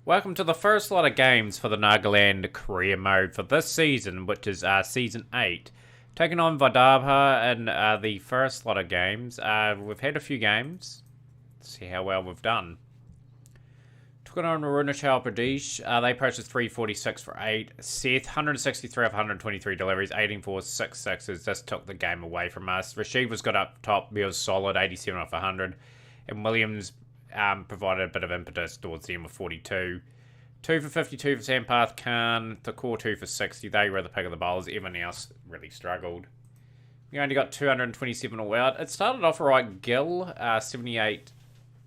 Welcome to the first lot of games for the Nagaland career mode for this season, which is Season 8. Taking on Vidarbha in the first lot of games. We've had a few games. Let's see how well we've done. Took it on Arunachal Pradesh. They posted 346 for 8. Seth, 163 of 123 deliveries, 18 fours, 6 sixes. This took the game away from us. Rashid was good up top. He was solid, 87 off 100. And Williams provided a bit of impetus towards the end with 42. 2 for 52 for Sampath Khan. The core 2 for 60. They were the pick of the bowlers. Everyone else really struggled. We only got 227 all out. It started off alright. Gill, 78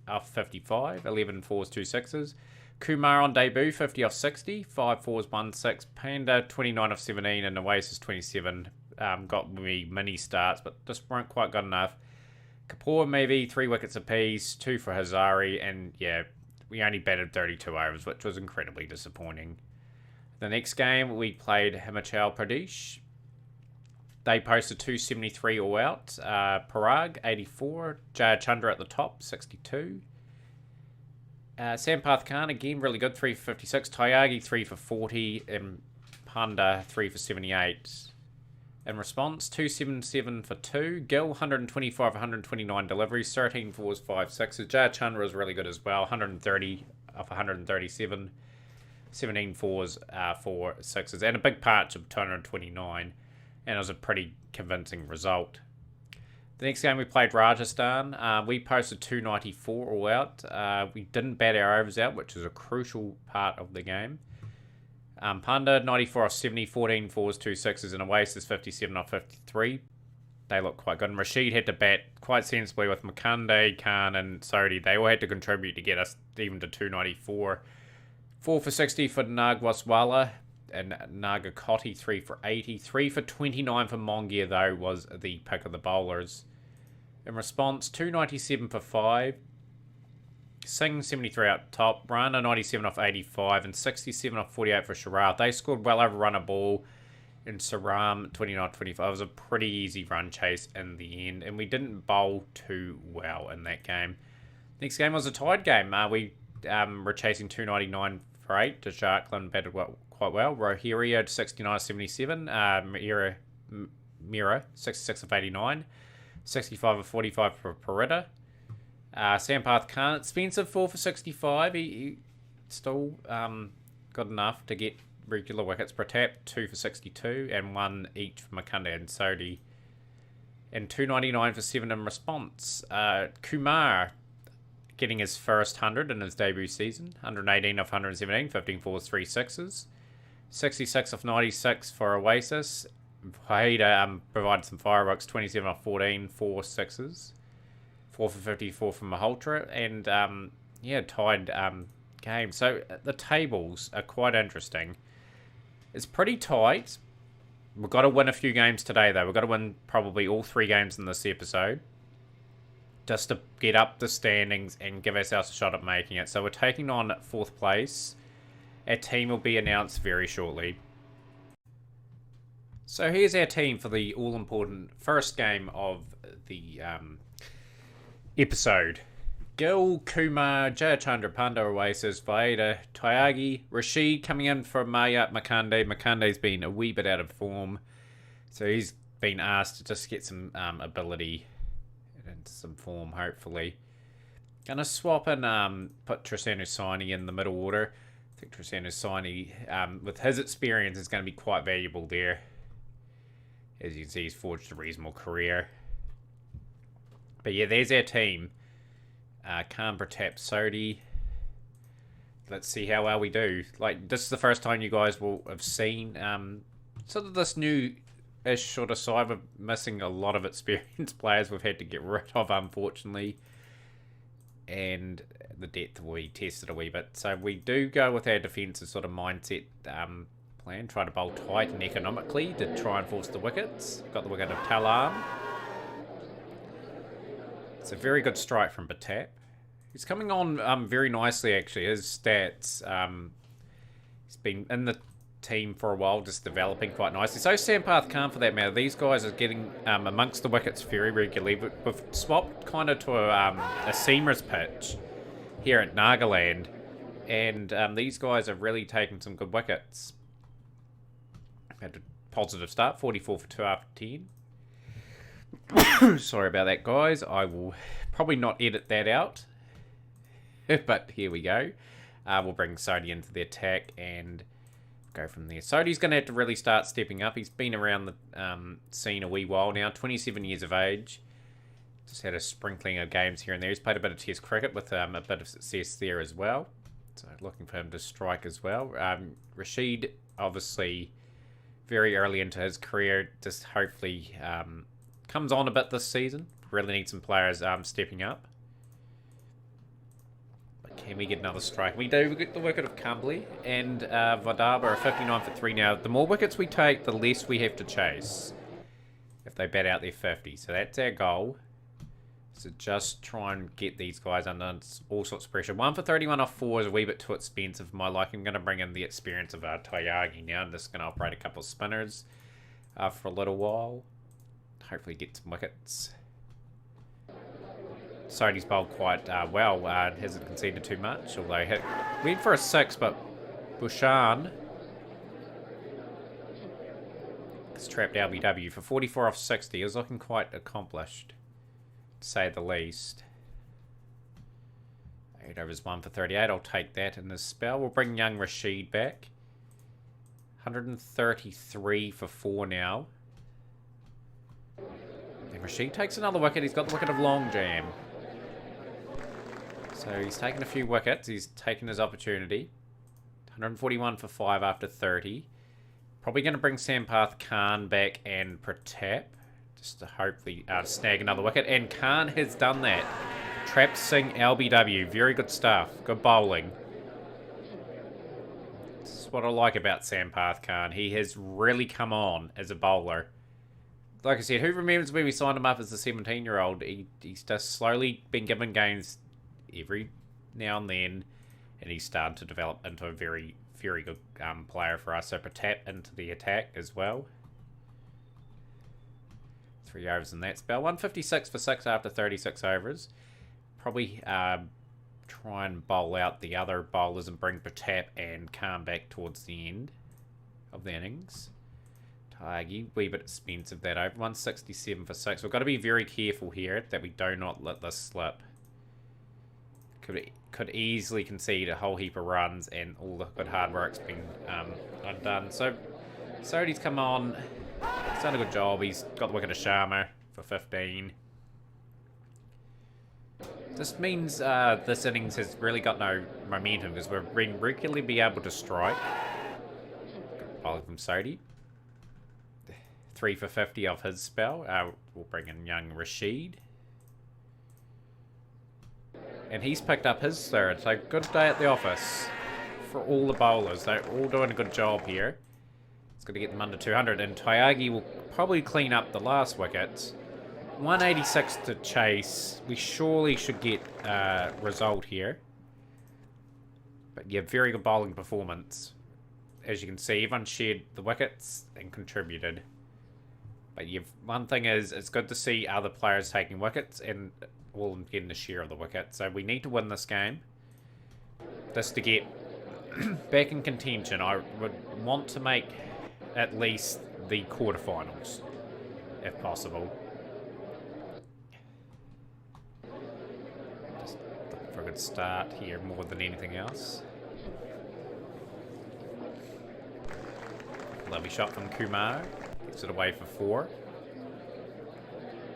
off 55. 11 fours, 2 sixes. Kumar on debut, 50 off 60. 5 fours, 1 6. Panda, 29 off 17. And Oasis, 27. Got me mini starts, but just weren't quite good enough. Kapoor maybe 3 wickets apiece, 2 for Hazari, and yeah, we only batted 32 overs, which was incredibly disappointing. The next game, we played Himachal Pradesh. They posted 273 all out. Parag, 84. Jayachandra at the top, 62. Sampath Khan, again, really good, 3 for 56. Tyagi, 3 for 40. And Panda, 3 for 78. In response, 277 for 2. Gill, 125 129 deliveries, 13 fours, 5 sixes. Jayachandra was really good as well, 130 off 137. 17 fours, 4 sixes. And a big patch of 229. And it was a pretty convincing result. The next game we played Rajasthan. We posted 294 all out. We didn't bat our overs out, which is a crucial part of the game. Panda, 94 off 70, 14 fours, 2 sixes, and Oasis, 57 off 53. They look quite good. And Rashid had to bat quite sensibly with Makande, Khan, and Sodhi. They all had to contribute to get us even to 294. 4 for 60 for Nagwaswala, and Nagakoti, 3 for 80. 3 for 29 for Mongia, though, was the pick of the bowlers. In response, 297 for 5. Singh, 73 out top. Rana, 97 off 85. And 67 off 48 for Sharad. They scored well over run a ball. And Saram, 29 25. It was a pretty easy run chase in the end. And we didn't bowl too well in that game. Next game was a tied game. We were chasing 299 for 8. Desharkland batted quite well. Rohirrio, 69 77. Mira, 66 of 89. 65 of 45 for Parita. Sampath Khan, expensive, 4 for 65. He still got enough to get regular wickets. Pratap, 2 for 62, and 1 each for Makanda and Sodhi. And 299 for 7 in response. Kumar getting his first 100 in his debut season. 118 off 117, 15 fours, 3 sixes. 66 off 96 for Oasis. Haida provided some fireworks, 27 off 14, 4 sixes. 4 for 54 from Malhotra, and tied game. So the tables are quite interesting. It's pretty tight. We've got to win a few games today, though. We've got to win probably all 3 games in this episode just to get up the standings and give ourselves a shot at making it. So we're taking on 4th place. Our team will be announced very shortly. So here's our team for the all-important first game of the episode. Gill, Kumar, Jayachandra, Panda, Oasis, Vaida, Tyagi, Rashid coming in for Mayat Makande. Makande's been a wee bit out of form, so he's been asked to just get some ability into some form, hopefully. Gonna swap and put Tristan Hussaini in the middle order. I think Tristan Hussaini, with his experience, is going to be quite valuable there. As you can see, he's forged a reasonable career. But yeah, there's our team. Khan, Pratap, Sodhi. Let's see how well we do. Like, this is the first time you guys will have seen sort of this new-ish sort of side. We're missing a lot of experienced players we've had to get rid of, unfortunately. And the depth we tested a wee bit. So we do go with our defensive sort of mindset plan. Try to bowl tight and economically to try and force the wickets. Got the wicket of Talam. It's a very good strike from Batap. He's coming on very nicely, actually. His stats, he's been in the team for a while, just developing quite nicely. So Sampath Khan, for that matter. These guys are getting amongst the wickets very regularly. We've swapped kind of to a seamers pitch here at Nagaland. And these guys are really taking some good wickets. Had a positive start, 44 for 2 after 10. Sorry about that, guys. I will probably not edit that out. But here we go. We'll bring Sodi into the attack and go from there. Sodi's going to have to really start stepping up. He's been around the scene a wee while now, 27 years of age. Just had a sprinkling of games here and there. He's played a bit of Test cricket with a bit of success there as well. So looking for him to strike as well. Rashid, obviously, very early into his career, just hopefully comes on a bit this season. Really need some players stepping up. But can we get another strike? We do. We get the wicket of Cumbly and Vadaba are 59 for 3 now. The more wickets we take, the less we have to chase if they bat out their 50. So that's our goal. So just try and get these guys under all sorts of pressure. 1 for 31 off 4 is a wee bit too expensive for my liking. I'm going to bring in the experience of Tyagi now. I'm just going to operate a couple of spinners for a little while. Hopefully get some wickets. Sodi's bowled quite well. Hasn't conceded too much. Although he went for a 6, but Bushan has trapped LBW for 44 off 60. He was looking quite accomplished, to say the least. 8 overs 1 for 38. I'll take that in this spell. We'll bring young Rashid back. 133 for 4 now. And Rashid takes another wicket. He's got the wicket of Long Jam. So he's taken a few wickets. He's taken his opportunity. 141 for 5 after 30. Probably going to bring Sampath Khan back and Pratap, just to hopefully snag another wicket. And Khan has done that. Trapped Singh LBW. Very good stuff. Good bowling. This is what I like about Sampath Khan. He has really come on as a bowler. Like I said, who remembers when we signed him up as a 17-year-old? He's just slowly been given games every now and then. And he's starting to develop into a very, very good player for us. So Pratap into the attack as well. 3 overs in that spell. 156 for 6 after 36 overs. Probably try and bowl out the other bowlers and bring Pratap and Khan back towards the end of the innings. Tyagi, wee bit expensive that over. 167 for 6. We've got to be very careful here that we do not let this slip. Could easily concede a whole heap of runs and all the good hard work's been undone. So Sodi's come on. He's done a good job. He's got the wicket of Sharma for 15. This means this innings has really got no momentum because we've been regularly be able to strike. Good bowling from Sodi. 3 for 50 off his spell. We'll bring in young Rashid. And he's picked up his third. So good day at the office for all the bowlers. They're all doing a good job here. It's going to get them under 200. And Tyagi will probably clean up the last wickets. 186 to chase. We surely should get a result here. But yeah, very good bowling performance. As you can see, everyone shared the wickets and contributed. But one thing is, it's good to see other players taking wickets and all of them getting a share of the wicket. So we need to win this game. Just to get back in contention, I would want to make at least the quarterfinals, if possible. Just looking for a good start here more than anything else. Lovely shot from Kumar. Gets it away for 4.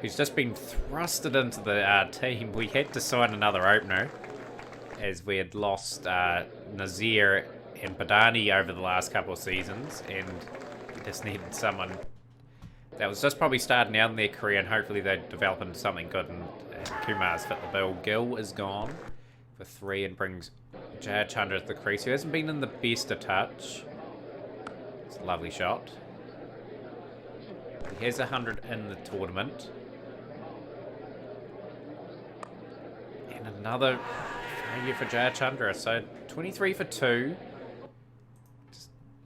He's just been thrusted into the team. We had to sign another opener as we had lost Nazir and Badani over the last couple of seasons, and we just needed someone that was just probably starting out in their career, and hopefully they'd develop into something good, and Kumar's fit the bill. Gill is gone for 3 and brings Jaya Chandra to the crease, who hasn't been in the best of touch. It's a lovely shot. He has 100 in the tournament. And another failure for Jaya Chandra. So 23 for 2.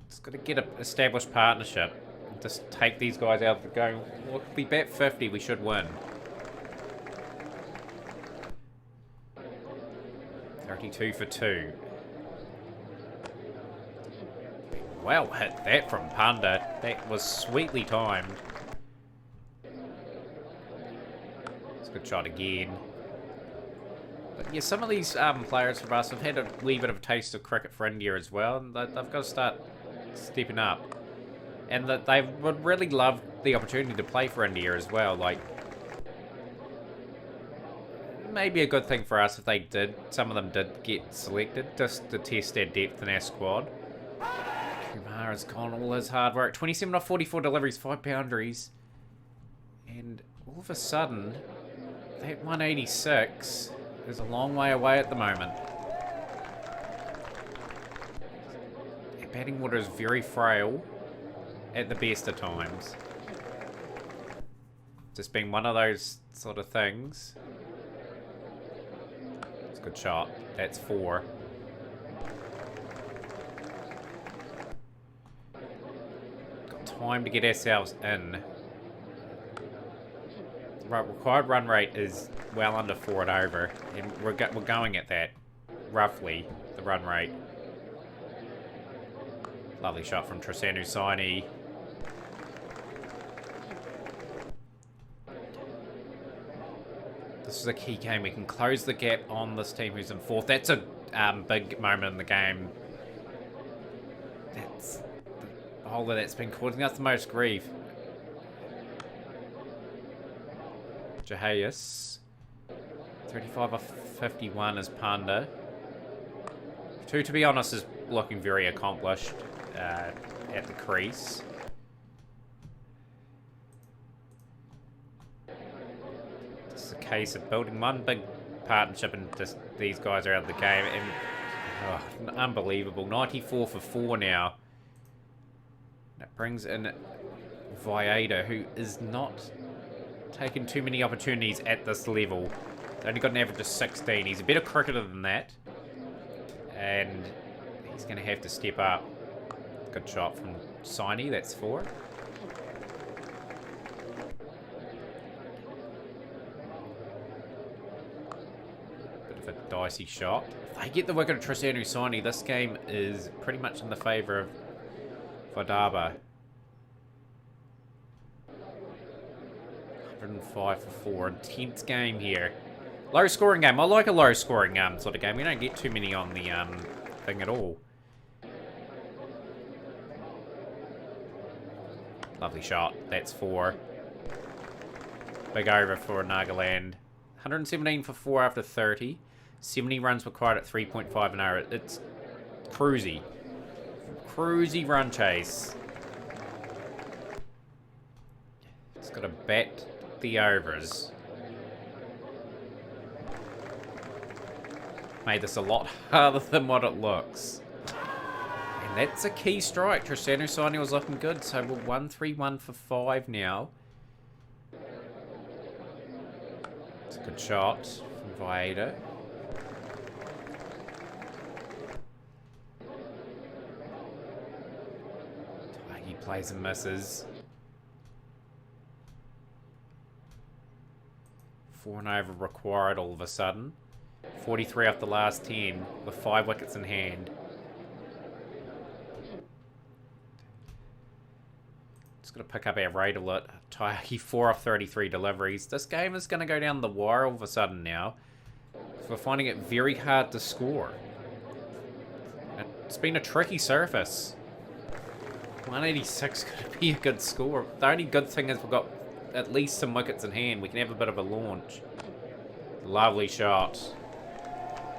Just got to get an established partnership. Just take these guys out of the game. Well, if we bat 50, we should win. 32 for 2. Well hit that from Panda. That was sweetly timed. It's a good shot again. But yeah, some of these players from us have had a wee bit of a taste of cricket for India as well, and they've got to start stepping up. And that they would really love the opportunity to play for India as well. Like, maybe a good thing for us if they did. Some of them did get selected just to test their depth in our squad. Kumara's gone all his hard work. 27 off 44 deliveries, 5 boundaries. And all of a sudden, that 186 is a long way away at the moment. Our batting order is very frail at the best of times. Just being one of those sort of things. It's a good shot. That's 4. Got time to get ourselves in. Required run rate is well under 4 and over, and we're going at that, roughly, the run rate. Lovely shot from Trisanu Saini. This is a key game. We can close the gap on this team who's in 4th. That's a big moment in the game. That's the bowler that's been causing us the most grief. Jahayas. 35 off 51 is Panda. 2, to be honest, is looking very accomplished at the crease. This is a case of building one big partnership and just these guys are out of the game. And unbelievable. 94 for 4 now. That brings in Viada, who is not taken too many opportunities at this level. He's only got an average of 16. He's a better cricketer than that. And he's going to have to step up. Good shot from Saini. That's 4. Bit of a dicey shot. If they get the wicket of Trisanu Saini, this game is pretty much in the favour of Vidarbha. 105 for 4. Intense game here. Low scoring game. I like a low scoring sort of game. We don't get too many on the thing at all. Lovely shot. That's 4. Big over for Nagaland. 117 for 4 after 30. 70 runs required at 3.5 an hour. It's cruisy. Cruisy run chase. It's got to bat the overs. Made this a lot harder than what it looks. And that's a key strike. Trisanu Saini was looking good, so we're 131 for 5 now. It's a good shot from Viada. He plays and misses. 4 and over required all of a sudden. 43 off the last 10 with 5 wickets in hand. Just got to pick up our rate a lot. Taiyaki 4 off 33 deliveries. This game is going to go down the wire all of a sudden now. We're finding it very hard to score. It's been a tricky surface. 186 could be a good score. The only good thing is we've got at least some wickets in hand. We can have a bit of a launch. Lovely shot.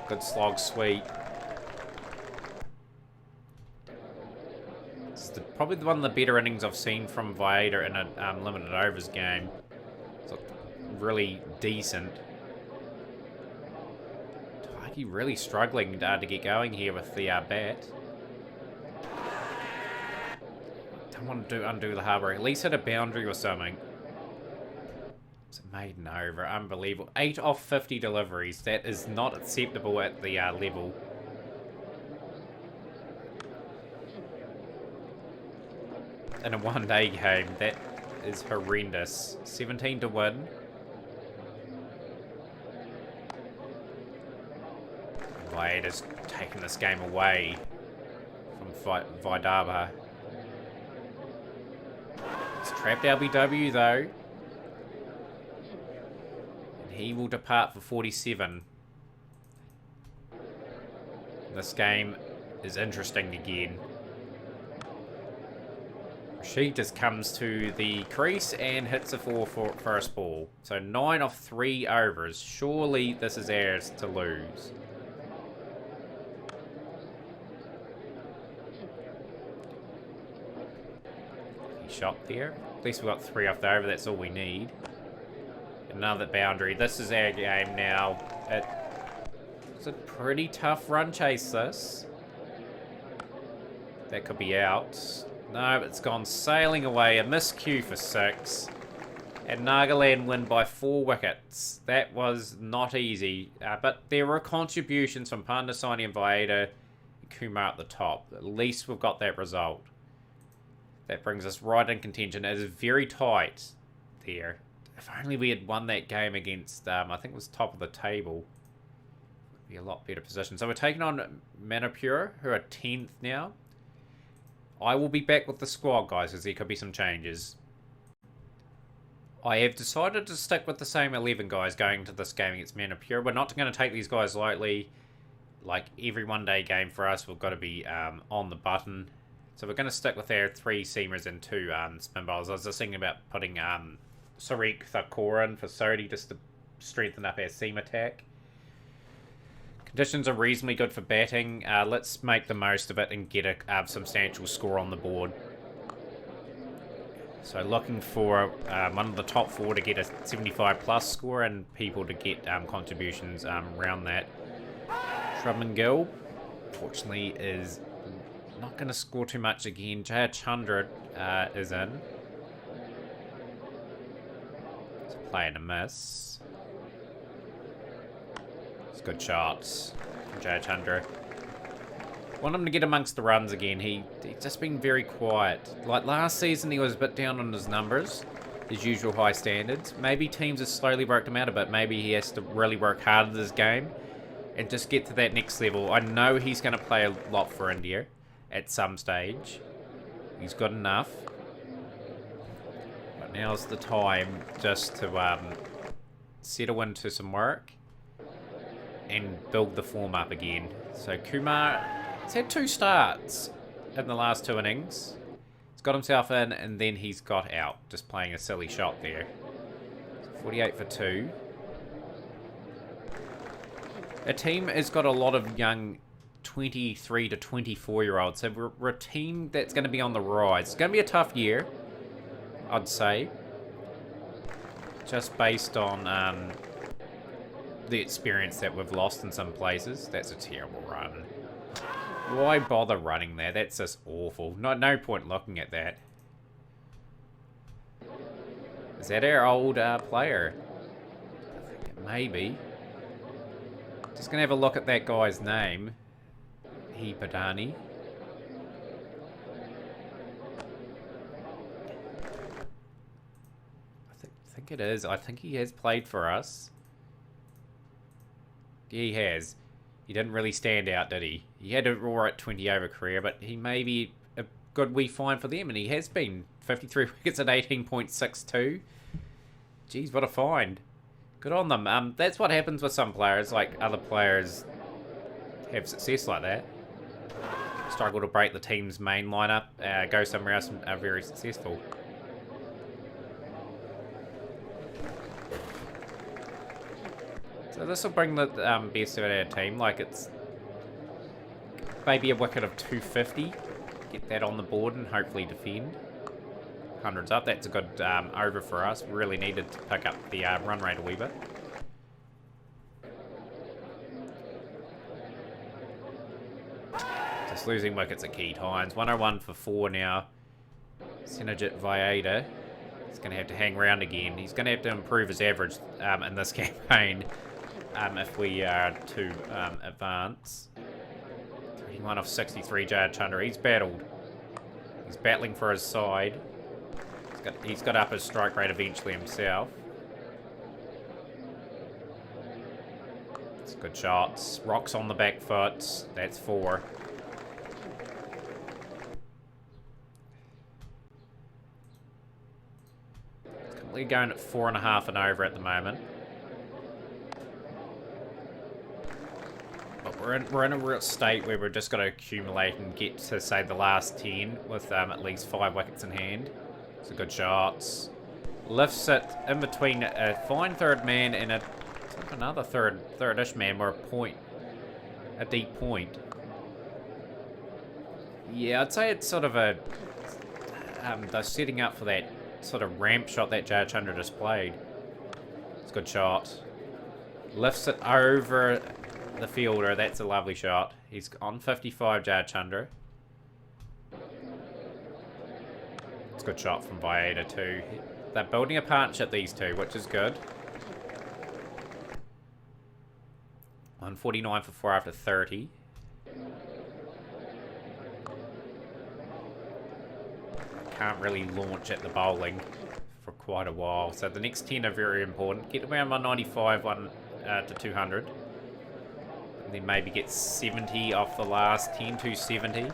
Good slog sweep. This is probably one of the better innings I've seen from Viada in a limited overs game. It's really decent. Taiki really struggling to get going here with the bat. Don't want to undo the hard work. At least hit a boundary or something. It's a maiden over. Unbelievable. 8 off 50 deliveries. That is not acceptable at the level. In a one-day game, that is horrendous. 17 to win. Viada's taking this game away from Vidaba. He's trapped LBW though. And he will depart for 47. This game is interesting again. She just comes to the crease and hits a 4 for first ball. So 9 off 3 overs. Surely this is ours to lose. He shot there. At least we got 3 off the over. That's all we need. Another boundary. This is our game now. It's a pretty tough run chase, this. That could be out. No, it's gone sailing away. A miscue for 6. And Nagaland win by 4 wickets. That was not easy. But there were contributions from Pandasani and Vaeda and Kumar at the top. At least we've got that result. That brings us right in contention. It is very tight there. If only we had won that game against, I think it was top of the table. Would be a lot better position. So we're taking on Manipur, who are 10th now. I will be back with the squad, guys, because there could be some changes. I have decided to stick with the same 11 guys going to this game against Manipur. We're not going to take these guys lightly. Like every one-day game for us, we've got to be on the button. So we're going to stick with our 3 seamers and 2 spin bowlers. I was just thinking about putting Sariq Thakur in for Sodhi just to strengthen up our seam attack. Conditions are reasonably good for batting. Let's make the most of it and get a substantial score on the board. So looking for one of the top 4 to get a 75 plus score and people to get contributions around that. Shubman Gill, fortunately, is not going to score too much again. Jaya Chandra is in. It's a play and a miss. Good shots from Jayachandra. Want him to get amongst the runs again. He's just been very quiet. Like last season, he was a bit down on his numbers, his usual high standards. Maybe teams have slowly worked him out a bit. Maybe he has to really work hard at this game and just get to that next level. I know he's going to play a lot for India at some stage. He's good enough. But now's the time just to settle into some work and build the form up again. So Kumar has had 2 starts in the last 2 innings. He's got himself in and then he's got out. Just playing a silly shot there. 48 for 2. Our team has got a lot of young 23 to 24 year olds. So we're a team that's going to be on the rise. It's going to be a tough year, I'd say. Just based on the experience that we've lost in some places. That's a terrible run. Why bother running there? That's just awful. No point looking at that. Is that our old player? I think it may be. Just going to have a look at that guy's name. Padani. I think it is. I think he has played for us. He has. He didn't really stand out, did he? He had a alright 20 over career, but he may be a good wee find for them, and he has been. 53 wickets at 18.62. Jeez, what a find. Good on them. That's what happens with some players, like other players have success like that. Struggle to break the team's main lineup, go somewhere else and are very successful. So this will bring the best of our team. Like it's maybe a wicket of 250. Get that on the board and hopefully defend. 100's up. That's a good over for us. Really needed to pick up the run rate a wee bit. Just losing wickets at key times. 101 for 4 now. Senajit Vaeda. He's going to have to hang around again. He's going to have to improve his average in this campaign. If we are to advance. 31 off 63, Jayad Chandra. He's battled. He's battling for his side. He's got up his strike rate eventually himself. It's good shots. Rocks on the back foot. That's 4. currently going at 4.5 and over at the moment. But we're in a real state where we're just got to accumulate and get to, say, the last 10 with at least 5 wickets in hand. It's a good shots. Lifts it in between a fine third man and another third-ish man. We're a deep point. Yeah, I'd say it's sort of a they're setting up for that sort of ramp shot that Jayachandra displayed. It's a good shot. Lifts it over the fielder. That's a lovely shot. He's on 55, Jayachandra. It's a good shot from Vieta too. They're building a partnership, these two, which is good. 149 for 4 after 30. Can't really launch at the bowling for quite a while. So the next 10 are very important. Get around 195, to 200. And then maybe get 70 off the last 10 to 70. Good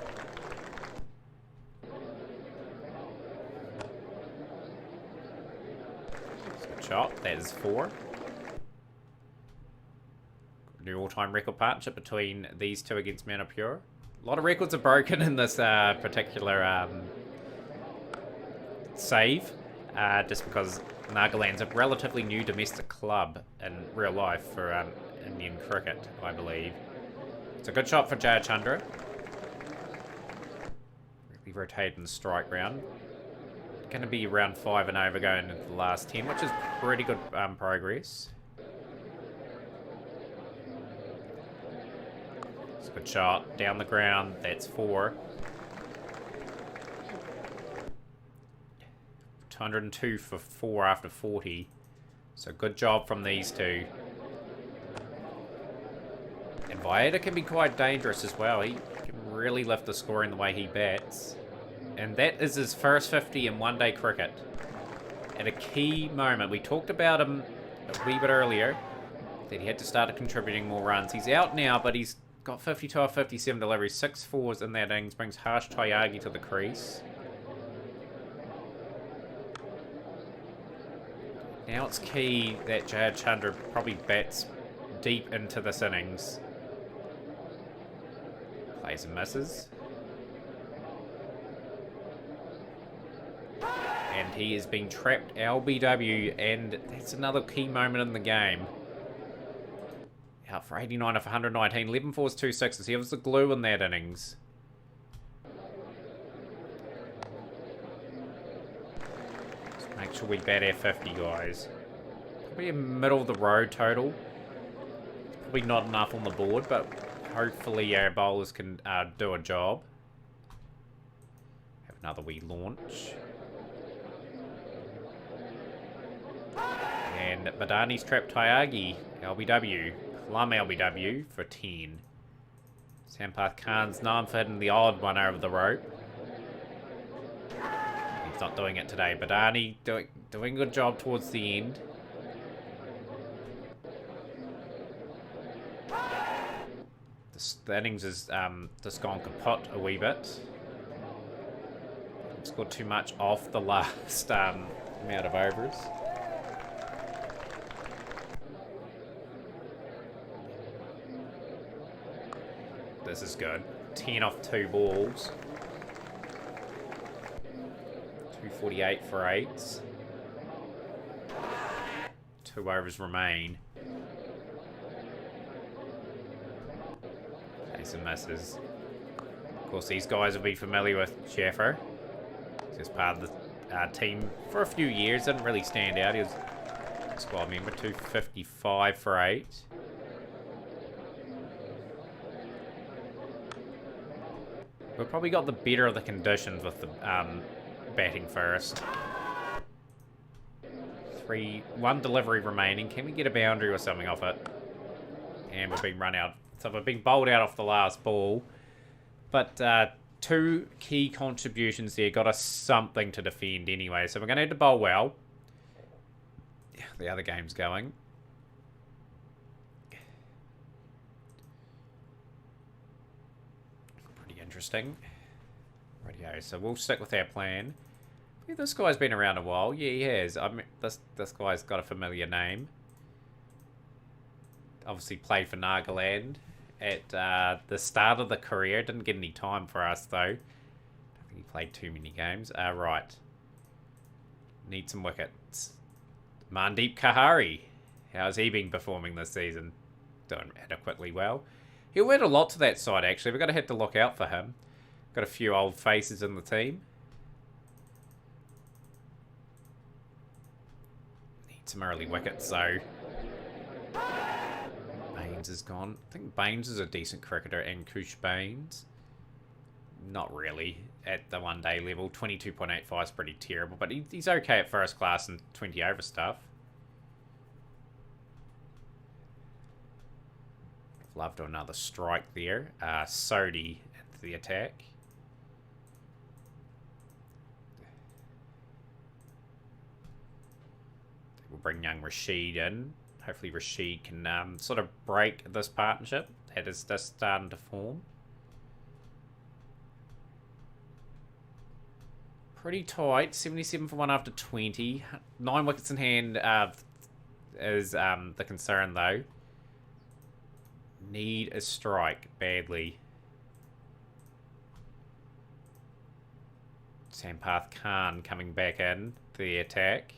shot. That is 4. New all-time record partnership between these two against Manipur. A lot of records are broken in this particular save, just because Nagaland's a relatively new domestic club in real life for Indian cricket, I believe. It's a good shot for Jayachandra. Really rotating the strike round. Going to be around 5 and over going into the last 10, which is pretty good progress. It's a good shot down the ground. That's 4. 202 for 4 after 40. So good job from these two. And Vieta can be quite dangerous as well. He can really lift the score in the way he bats. And that is his first 50 in one-day cricket. At a key moment. We talked about him a wee bit earlier, that he had to start contributing more runs. He's out now, but he's got 52 off 57 deliveries. 6 fours in that innings. Brings Harsh Tyagi to the crease. Now it's key that Jayachandra probably bats deep into this innings. Plays and misses. And he is being trapped LBW, and that's another key moment in the game. Out for 89 off 119, 11 fours, 2 sixes. He was the glue in that innings. Make sure we bat our 50, guys. Probably a middle of the road total. Probably not enough on the board, but hopefully our bowlers can do a job. Have another wee launch. And Badani's trapped Tyagi. LBW. Plum LBW for 10. Sampath Khan's known for hitting the odd one over the rope. He's not doing it today. Badani doing a good job towards the end. The innings has just gone kaput a wee bit. Scored too much off the last amount of overs. This is good. 10 off 2 balls. 248 for 8s. 2 overs remain. Plays and misses. Of course, these guys will be familiar with Sheffer. He's just part of the team for a few years. Didn't really stand out. He was a squad member. 255 for 8. We've probably got the better of the conditions with the batting first. 1 delivery remaining. Can we get a boundary or something off it? And we've been run out. So we've been bowled out off the last ball. But 2 key contributions there. Got us something to defend anyway. So we're going to have to bowl well. Yeah, the other game's going. Pretty interesting. Rightio, so we'll stick with our plan. Yeah, this guy's been around a while. Yeah, he has. I mean, this guy's got a familiar name. Obviously played for Nagaland at the start of the career. Didn't get any time for us, though. I don't think he played too many games. Right. Need some wickets. Mandeep Kahari. How's he been performing this season? Doing adequately well. He'll add a lot to that side, actually. We're going to have to look out for him. Got a few old faces in the team. Need some early wickets, though. Baines is gone. I think Baines is a decent cricketer, and Kush Baines. Not really at the one-day level. 22.85 is pretty terrible, but he's okay at first class and 20 over stuff. Loved another strike there. Sodhi at the attack. We'll bring young Rashid in. Hopefully Rashid can sort of break this partnership that is just starting to form. Pretty tight. 77 for 1 after 20. 9 wickets in hand is the concern, though. Need a strike badly. Sampath Khan coming back in the attack.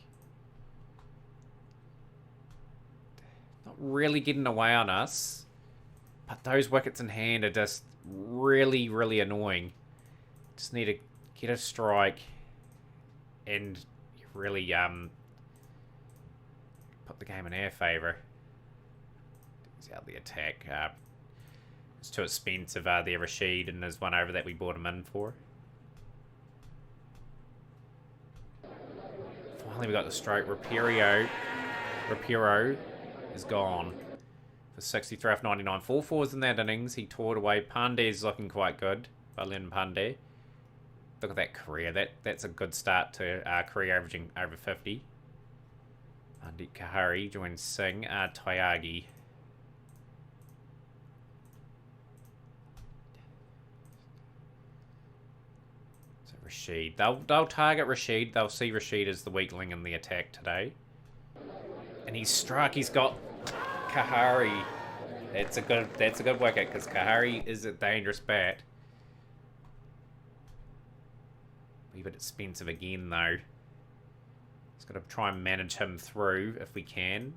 Not really getting away on us. But those wickets in hand are just really, really annoying. Just need to get a strike and really put the game in our favour. He's out the attack. It's too expensive there, Rashid, and there's one over that we bought him in for. Finally we got the stroke. Rapiro is gone for 63 off 99. 4 fours in that innings. He tore it away. Pandey's looking quite good. Balin Pandey. Look at that career. That's a good start to career averaging over 50. Mandeep Kahari joins Singh. Tyagi. So Rashid. They'll target Rashid. They'll see Rashid as the weakling in the attack today. And he's struck. He's got Kahari. That's a good wicket because Kahari is a dangerous bat. A bit expensive again, though. Just got to try and manage him through if we can.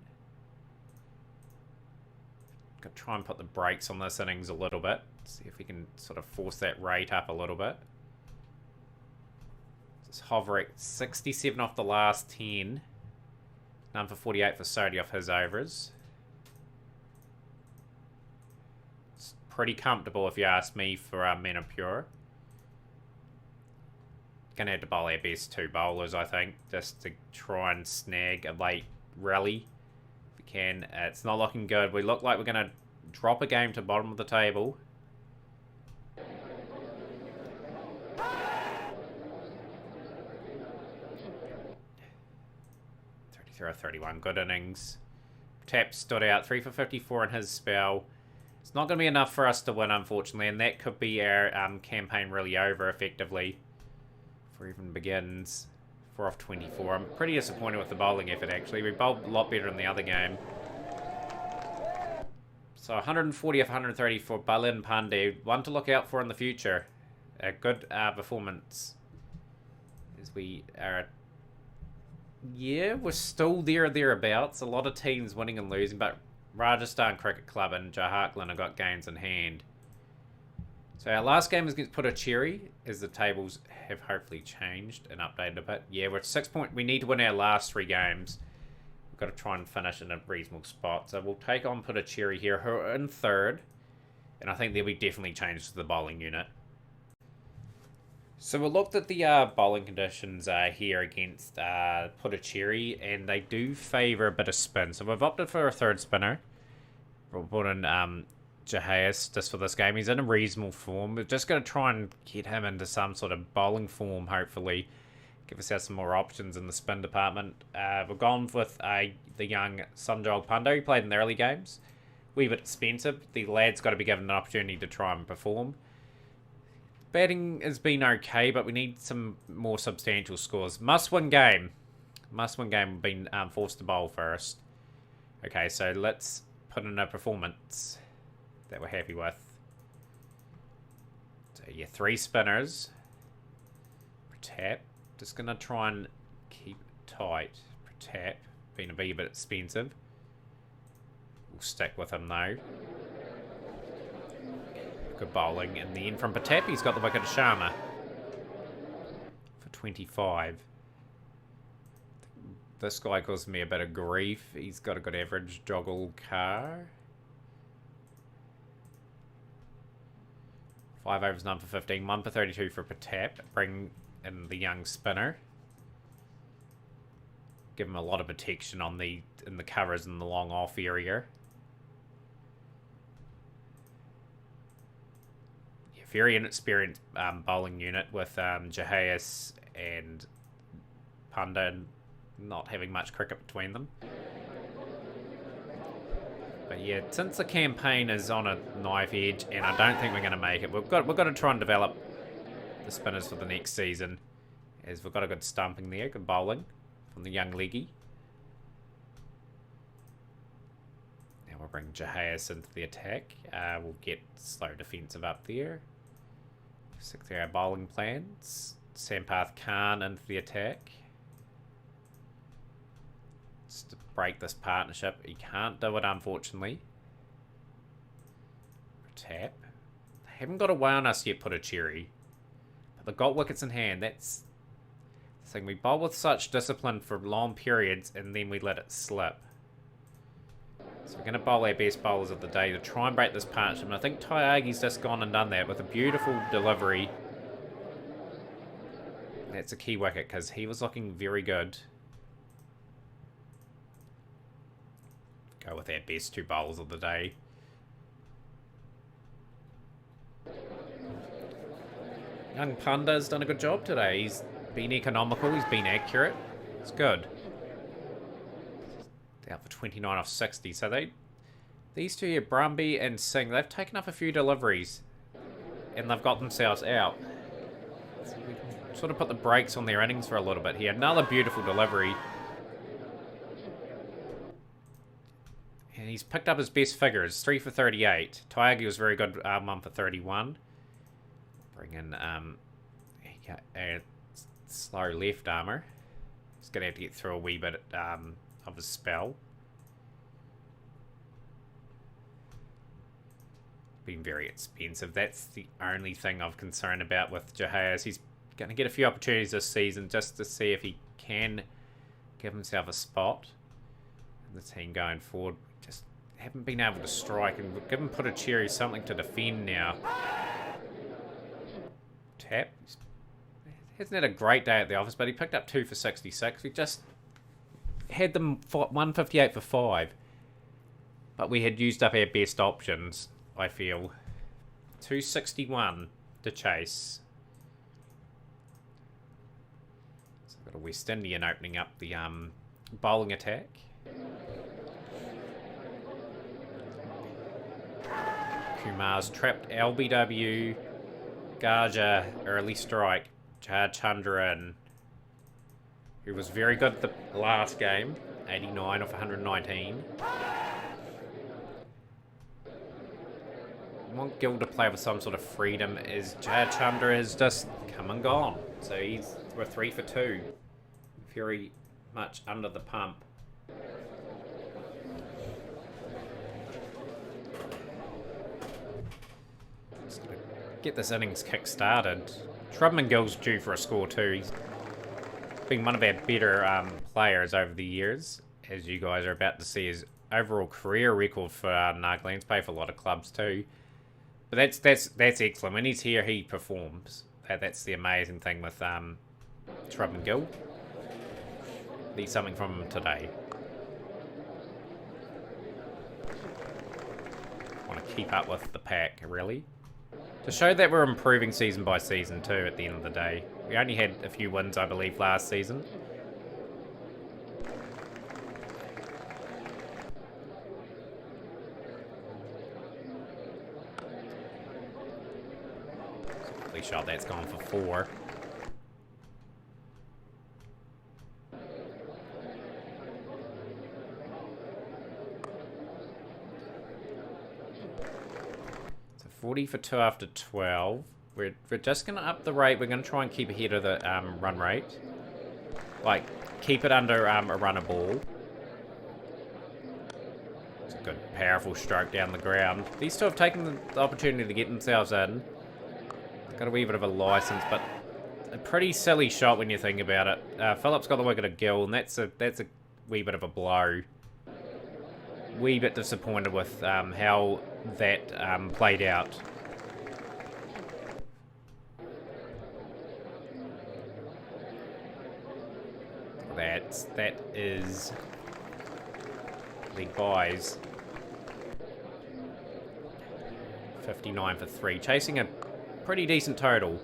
Got to try and put the brakes on this innings a little bit. See if we can sort of force that rate up a little bit. Just hover at 67 off the last 10. None for 48 for Sodhi off his overs. It's pretty comfortable if you ask me for Manipur. Gonna have to bowl our best 2 bowlers, I think, just to try and snag a late rally if we can. It's not looking good. We look like we're gonna drop a game to bottom of the table. 33-31, good innings. Tap stood out, 3 for 54 in his spell. It's not going to be enough for us to win, unfortunately, and that could be our campaign really over, effectively, before it even begins. 4 off 24. I'm pretty disappointed with the bowling effort, actually. We bowled a lot better in the other game. So 140 off 130 for Balin Pandey. One to look out for in the future. A good performance. As we are... Yeah, we're still there or thereabouts. A lot of teams winning and losing, but Rajasthan Cricket Club and Jharkhand have got games in hand. So our last game is against Puducherry, as the tables have hopefully changed and updated a bit. Yeah, we're at 6 points. We need to win our last 3 games. We've got to try and finish in a reasonable spot. So we'll take on Puducherry here, who are in 3rd. And I think there'll be definitely changes to the bowling unit. So we looked at the bowling conditions here against Puducherry, and they do favour a bit of spin. So we've opted for a 3rd spinner. We'll put in Jahayas just for this game. He's in a reasonable form. We're just going to try and get him into some sort of bowling form, hopefully. Give us some more options in the spin department. We've gone with the young Sanjog Pandey, who played in the early games. Wee bit expensive. The lad's got to be given an opportunity to try and perform. batting has been okay, but we need some more substantial scores. Must-win game. Must-win game. We've been forced to bowl first. Okay, so let's put in a performance that we're happy with. So, yeah, 3 spinners. Tap. Just going to try and keep it tight. Tap. Being a bit expensive. We'll stick with him, though. Good bowling. In the end from Patap, he's got the wicket to Sharma for 25. This guy causes me a bit of grief. He's got a good average. Joggle car. 5 overs, none for 15. 1 for 32 for Patap. Bring in the young spinner. Give him a lot of protection on in the covers in the long off area. Very inexperienced bowling unit with Jahayas and Panda not having much cricket between them. But yeah, since the campaign is on a knife edge, and I don't think we're going to make it, we've got to try and develop the spinners for the next season, as we've got a good stumping there, good bowling from the young leggy. Now we'll bring Jahayas into the attack. We'll get slow defensive up there. 6-hour bowling plans. Sampath Khan into the attack. Just to break this partnership. He can't do it, unfortunately. Tap. They haven't got away on us yet, Puducherry. But they've got wickets in hand. That's the thing. We bowl with such discipline for long periods, and then we let it slip. So we're going to bowl our best bowlers of the day to try and break this partnership. And I think Tyagi's just gone and done that with a beautiful delivery. That's a key wicket because he was looking very good. Go with our best 2 bowlers of the day. Young Panda's done a good job today. He's been economical. He's been accurate. It's good. Out for 29 off 60. So these two here, Brumby and Singh, they've taken up a few deliveries and they've got themselves out. So we can sort of put the brakes on their innings for a little bit here. Another beautiful delivery. And he's picked up his best figures, 3 for 38. Tyagi was very good, 1 for 31. Bring in a slow left armour. He's going to have to get through a wee bit of a spell. Been very expensive. That's the only thing I'm concerned about with Jahayas. He's going to get a few opportunities this season just to see if he can give himself a spot in the team going forward. Just haven't been able to strike, and we've given Puducherry something to defend now. Tap. He hasn't had a great day at the office, but he picked up 2 for 66. We just had them 158 for 5, but we had used up our best options, I feel. 261 to chase. So we've got a West Indian opening up the bowling attack. Kumar's trapped LBW, Garja, early strike, Chandran, who was very good the last game, 89 off 119. I want Gill to play with some sort of freedom, as Jayad Chandra has just come and gone. So we're 3 for 2. Very much under the pump. Just gonna get this innings kick-started. Trubman Gill's due for a score too. He's been one of our better players over the years, as you guys are about to see his overall career record for Nagaland. He's played for a lot of clubs too. But that's excellent. When he's here, he performs. That's the amazing thing with Trubman Gill. Need something from him today. Want to keep up with the pack, really. To show that we're improving season by season too at the end of the day. We only had a few wins, I believe, last season. Lovely shot. That's gone for 4. So 40 for 2 after 12. We're just going to up the rate. We're going to try and keep ahead of the run rate. Like, keep it under a runner ball. It's a good, powerful stroke down the ground. These two have taken the opportunity to get themselves in. Got a wee bit of a license, but a pretty silly shot when you think about it. Philip's got the wicket of Gill, and that's a wee bit of a blow. Wee bit disappointed with how that played out. That is the buys. 59 for 3. Chasing a pretty decent total.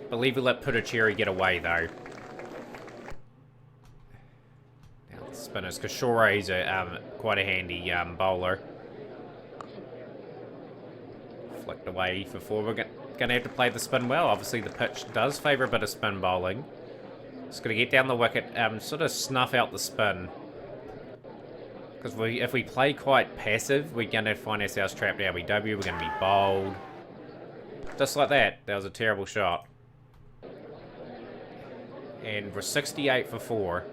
Believe we'll let Puducherry get away though. Now the spinners, because Shore's quite a handy bowler. Flicked away for 4. We're going to have to play the spin well. Obviously the pitch does favour a bit of spin bowling. Just going to get down the wicket, sort of snuff out the spin. Because if we play quite passive, we're going to find ourselves trapped RBW. We're going to be bowled. Just like that. That was a terrible shot. And we're 68 for 4.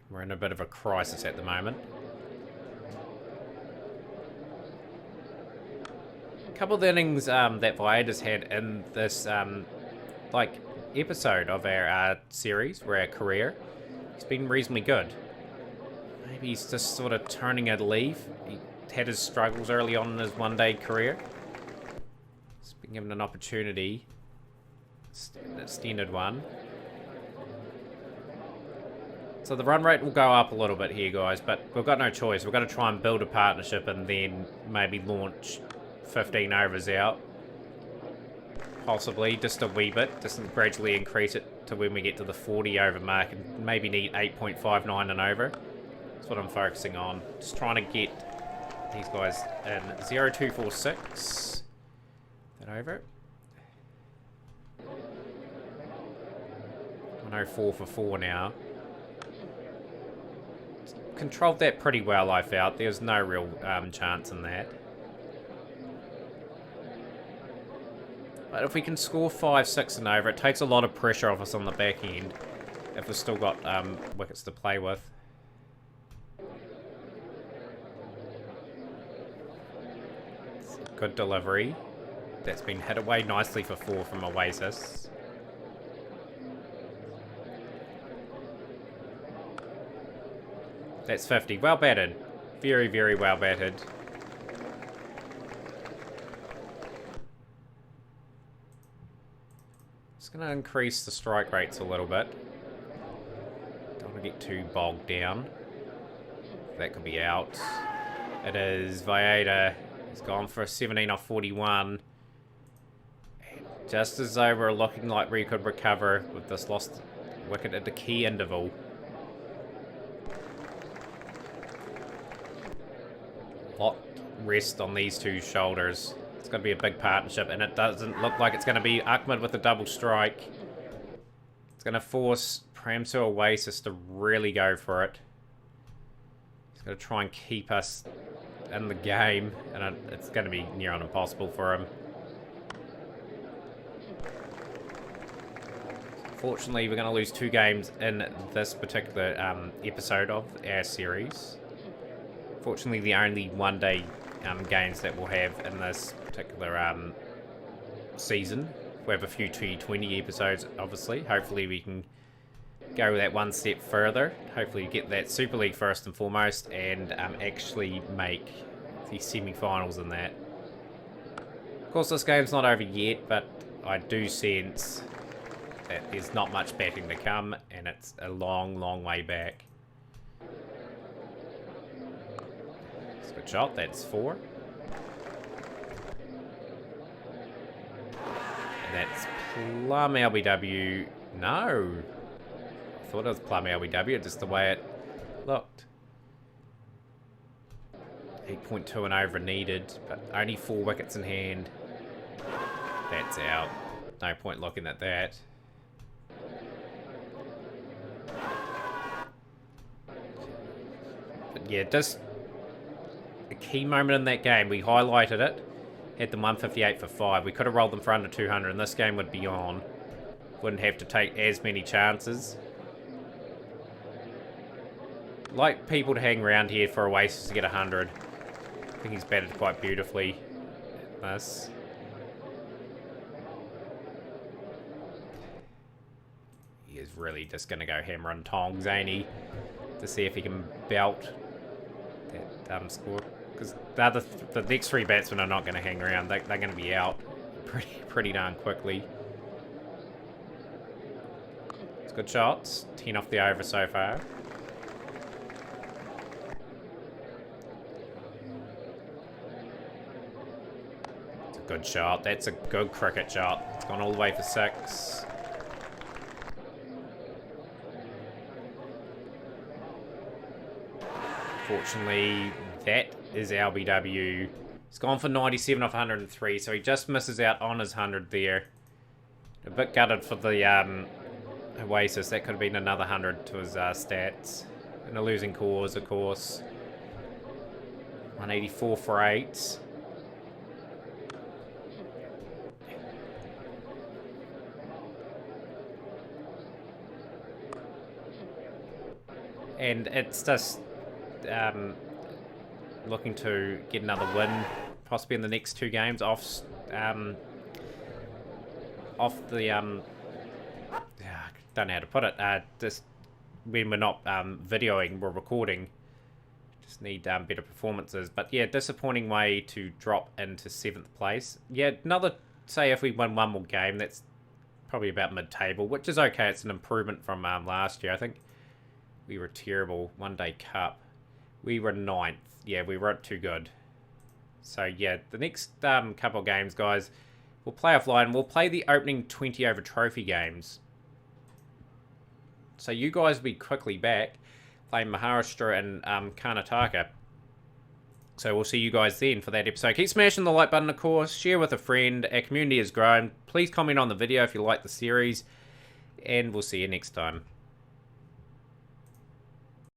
We're in a bit of a crisis at the moment. Couple of the innings that Vieira's had in this like episode of our series, or our career, he's been reasonably good. Maybe he's just sort of turning a leaf. He had his struggles early on in his one-day career. He's been given an opportunity, an extended one. So the run rate will go up a little bit here, guys, but we've got no choice. We've got to try and build a partnership and then maybe launch 15 overs out. Possibly, just a wee bit. Just gradually increase it to when we get to the 40 over mark and maybe need 8.59 and over. That's what I'm focusing on. Just trying to get these guys in. 0246. That over. 104 for 4 now. Controlled that pretty well, I felt. There's no real chance in that. But if we can score 5, 6 and over, it takes a lot of pressure off us on the back end. If we've still got wickets to play with. Good delivery. That's been hit away nicely for 4 from Oasis. That's 50. Well batted. Very, very well batted. Just going to increase the strike rates a little bit. Don't want to get too bogged down. That could be out. It is. Vieira has gone for a 17 off 41. Just as though we're looking like we could recover with this lost wicket at the key interval. Lot rest on these two shoulders. It's going to be a big partnership, and it doesn't look like it's going to be Ahmed with a double strike. It's going to force Pramso Oasis to really go for it. He's going to try and keep us in the game, and it's going to be near on impossible for him. Fortunately, we're going to lose 2 games in this particular episode of our series. Fortunately, the only one-day games that we'll have in this particular season. We have a few T20 episodes, obviously. Hopefully, we can go that one step further. Hopefully, get that Super League first and foremost, and actually make the semi-finals in that. Of course, this game's not over yet, but I do sense that there's not much batting to come, and it's a long, long way back. It's a good shot. That's 4. And that's plum LBW. No. I thought it was plum LBW, just the way it looked. 8.2 and over needed, but only 4 wickets in hand. That's out. No point looking at that. But yeah, just a key moment in that game. We highlighted it. Had them 158 for 5. We could have rolled them for under 200 and this game would be on. Wouldn't have to take as many chances. Like people to hang around here for Oasis to get 100. I think he's batted quite beautifully. This. He is really just going to go hammer and tongs, ain't he? To see if he can belt that score. Because the next 3 batsmen are not going to hang around. They're going to be out pretty darn quickly. It's good shots. 10 off the over so far. It's a good shot. That's a good cricket shot. It's gone all the way for 6. Fortunately, that is LBW. He's gone for 97 off 103, so he just misses out on his 100 there. A bit gutted for the Oasis. That could have been another 100 to his stats. In a losing cause, of course. 184 for 8. And it's just looking to get another win, possibly in the next 2 games off the don't know how to put it. Just when we're not videoing, we're recording. Just need better performances. But yeah, disappointing way to drop into 7th place. Yeah, another, say if we win 1 more game, that's probably about mid-table, which is okay. It's an improvement from last year. I think we were terrible. One Day Cup. We were 9th. Yeah, we weren't too good. So yeah, the next couple of games, guys, we'll play offline. We'll play the opening 20 over trophy games. So you guys will be quickly back playing Maharashtra and Karnataka. So we'll see you guys then for that episode. Keep smashing the like button, of course. Share with a friend. Our community has grown. Please comment on the video if you like the series. And we'll see you next time.